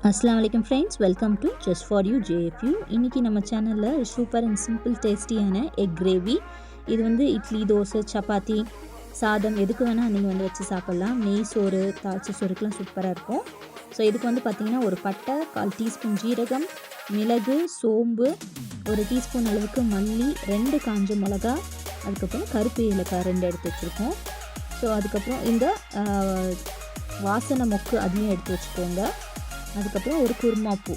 அஸ்ஸலாமு அலைக்கும் friends, welcome to just for you JFU. இன்றைக்கி நம்ம சேனலில் சூப்பர் அண்ட் சிம்பிள் டேஸ்டியான எக் கிரேவி. இது வந்து இட்லி, தோசை, சப்பாத்தி, சாதம் எதுக்கு வேணால் நீங்கள் வந்து வச்சு சாப்பிட்லாம். நெய் சோறு, தாளிச்ச சோறுக்கெலாம் சூப்பராக இருக்கும். ஸோ இதுக்கு வந்து பார்த்திங்கன்னா ஒரு பட்டை, 1/4 டீஸ்பூன் ஜீரகம், மிளகு, சோம்பு, 1 டீஸ்பூன் அளவுக்கு மல்லி, 2 காஞ்ச மிளகா, அதுக்கப்புறம் கருப்பு ஏலக்காய் 2 எடுத்து வச்சுருக்கோம். ஸோ அதுக்கப்புறம் இந்த வாசனை மொக்கு அதையும் எடுத்து வச்சுக்கோங்க. அதுக்கப்புறம் ஒரு குருமா பூ,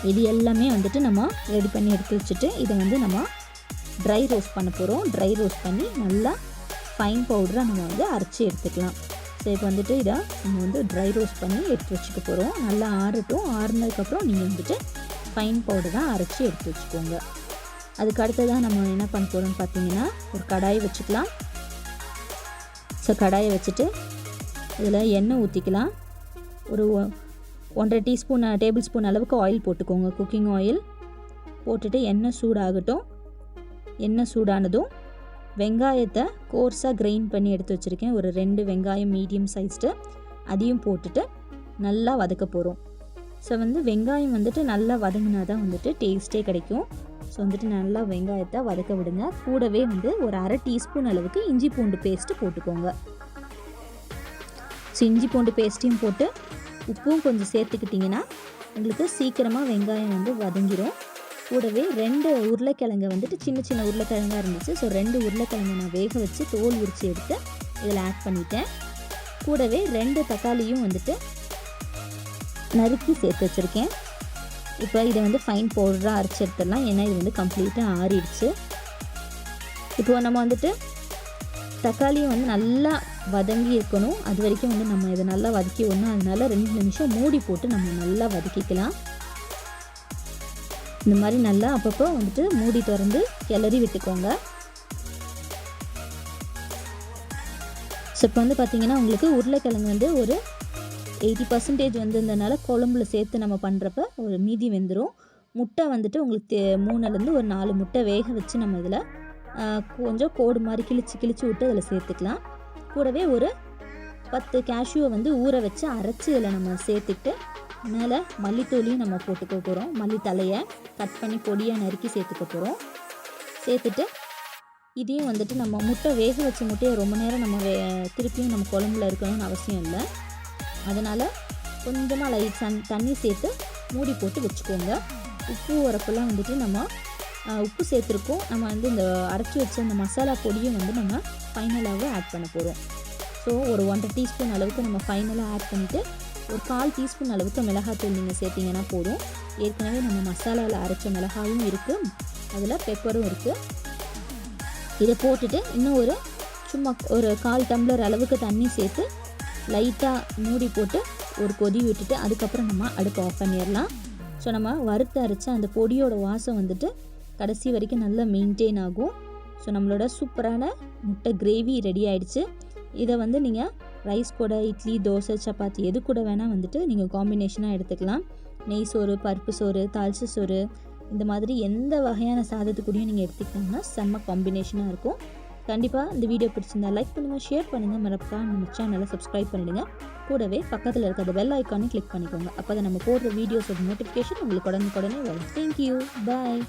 இது எல்லாமே வந்துட்டு நம்ம ரெடி பண்ணி எடுத்து வச்சுட்டு இதை வந்து நம்ம ட்ரை ரோஸ்ட் பண்ண போகிறோம். ட்ரை ரோஸ்ட் பண்ணி நல்லா ஃபைன் பவுடராக நம்ம வந்து அரைச்சி எடுத்துக்கலாம். ஸோ இப்போ வந்துட்டு இதை நம்ம வந்து ட்ரை ரோஸ்ட் பண்ணி எடுத்து வச்சுக்க போகிறோம். நல்லா ஆறட்டும். ஆறுனதுக்கப்புறம் நீங்கள் வந்துட்டு ஃபைன் பவுடராக அரைச்சி எடுத்து வச்சுக்கோங்க. அதுக்கு அடுத்ததாக நம்ம என்ன பண்ண போகிறோம்னு பார்த்தீங்கன்னா, ஒரு கடாயை வச்சுக்கலாம். ஸோ கடாயை வச்சுட்டு இதில் எண்ணெய் ஊற்றிக்கலாம். ஒரு 1.5 டேபிள் ஸ்பூன் அளவுக்கு ஆயில் போட்டுக்கோங்க, குக்கிங் ஆயில் போட்டுட்டு எண்ணெய் சூடாகட்டும். எண்ணெய் சூடானதும் வெங்காயத்தை கோர்ஸாக கிரைண்ட் பண்ணி எடுத்து வச்சுருக்கேன். ஒரு 2 வெங்காயம் மீடியம் சைஸ்டு, அதையும் போட்டுட்டு நல்லா வதக்க போகிறோம். ஸோ வந்து வெங்காயம் வந்துட்டு நல்லா வதங்கினா தான் வந்துட்டு டேஸ்ட்டே கிடைக்கும். ஸோ வந்துட்டு நல்லா வெங்காயத்தை வதக்க விடுங்க. கூடவே வந்து ஒரு 1/2 டீஸ்பூன் அளவுக்கு இஞ்சி பூண்டு பேஸ்ட்டு போட்டுக்கோங்க. ஸோ இஞ்சி பூண்டு பேஸ்ட்டையும் போட்டு உப்பும் கொஞ்சம் சேர்த்துக்கிட்டிங்கன்னா உங்களுக்கு சீக்கிரமாக வெங்காயம் வந்து வதங்கிடும். கூடவே 2 உருளைக்கிழங்கை வந்துட்டு சின்ன சின்ன உருளைக்கிழங்காக இருந்துச்சு. ஸோ 2 உருளைக்கிழங்கை நான் வேக வச்சு தோல் உரித்து எடுத்து இதில் ஆட் பண்ணிட்டேன். கூடவே 2 தக்காளியும் வந்துட்டு நறுக்கி சேர்த்து வச்சுருக்கேன். இப்போ இதை வந்து ஃபைன் பவுடராக அரைச்சி எடுத்துடலாம். ஏன்னா இது வந்து கம்ப்ளீட்டாக ஆறிடுச்சு. இப்போ நம்ம வந்துட்டு தக்காளியும் வந்து நல்லா வதங்கி இருக்கணும். அது வரைக்கும் வந்து நம்ம இதை நல்லா வதக்கி விடணும். அதனால 2 நிமிஷம் மூடி போட்டு நம்ம நல்லா வதக்கிக்கலாம். இந்த மாதிரி நல்லா அப்பப்போ வந்துட்டு மூடி திறந்து கிளறி விட்டுக்கோங்க. ஸோ இப்போ வந்து பார்த்திங்கன்னா உங்களுக்கு உருளைக்கிழங்கு வந்து ஒரு 80% வந்திருந்தனால குழம்புல சேர்த்து நம்ம பண்ணுறப்ப ஒரு மீதி வெந்துடும். முட்டை வந்துட்டு உங்களுக்கு 3லேருந்து ஒரு 4 முட்டை வேக வச்சு நம்ம இதில் கொஞ்சம் கோடு மாதிரி கிழிச்சு விட்டு அதில் சேர்த்துக்கலாம். கூடவே ஒரு 10 கேஷ்யூவை வந்து ஊற வச்சு அரைச்சி இதில் நம்ம சேர்த்துக்கிட்டு மேலே மல்லித்தூளையும் நம்ம போட்டுக்க போகிறோம். மல்லித்தலையை கட் பண்ணி பொடியாக நறுக்கி சேர்த்துக்க போகிறோம். சேர்த்துட்டு இதையும் வந்துட்டு நம்ம முட்டை வேக வச்ச முட்டையை ரொம்ப நேரம் நம்ம திருப்பியும் நம்ம குழம்புல இருக்கணும்னு அவசியம் இல்லை. அதனால் கொஞ்சமாக லைட் தண்ணி சேர்த்து மூடி போட்டு வச்சுக்கோங்க. உப்பு உரப்பெல்லாம் வந்துட்டு நம்ம உப்பு சேர்த்துருக்கோம். நம்ம வந்து இந்த அரைச்சி வச்ச இந்த மசாலா பொடியும் வந்து நம்ம ஃபைனலாக ஆட் பண்ண போகிறோம். ஸோ ஒரு 1/2 டீஸ்பூன் அளவுக்கு நம்ம ஃபைனலாக ஆட் பண்ணிவிட்டு ஒரு 1/4 டீஸ்பூன் அளவுக்கு மிளகாத்தூள் நீங்கள் சேர்த்திங்கன்னா போதும். ஏற்கனவே நம்ம மசாலாவில் அரைச்ச மிளகாயும் இருக்குது, அதில் பெப்பரும் இருக்குது. இதை போட்டுட்டு இன்னும் சும்மா ஒரு 1/4 டம்ளர் அளவுக்கு தண்ணி சேர்த்து லைட்டாக மூடி போட்டு ஒரு கொதி விட்டுட்டு அதுக்கப்புறம் நம்ம அடுப்பு ஆஃப் பண்ணிடலாம். ஸோ நம்ம வறுத்து அரைச்ச அந்த பொடியோட வாசம் வந்துட்டு கடைசி வரைக்கும் நல்லா மெயின்டைன் ஆகும். ஸோ நம்மளோட சூப்பரான முட்டை கிரேவி ரெடி ஆகிடுச்சு. இதை வந்து நீங்கள் ரைஸ் கூட, இட்லி, தோசை, சப்பாத்தி எது கூட வேணால் வந்துட்டு நீங்கள் காம்பினேஷனாக எடுத்துக்கலாம். நெய் சோறு, பருப்பு சோறு, தாளிச்ச சோறு, இந்த மாதிரி எந்த வகையான சாதத்துக்கூடையும் நீங்கள் எடுத்துக்கிட்டிங்கன்னா செம்ம காம்பினேஷனாக இருக்கும். கண்டிப்பாக இந்த வீடியோ பிடிச்சிருந்தா லைக் பண்ணுங்கள், ஷேர் பண்ணுங்கள், மறக்காம நம்ம சேனலை சப்ஸ்கிரைப் பண்ணிவிடுங்க. கூடவே பக்கத்தில் இருக்க அந்த பெல் ஐக்கானையும் கிளிக் பண்ணிக்கோங்க. அப்போ தான் நம்ம போடுற வீடியோஸோட நோட்டிஃபிகேஷன் உங்களுக்கு உடனே வரும். தேங்க்யூ, பாய்.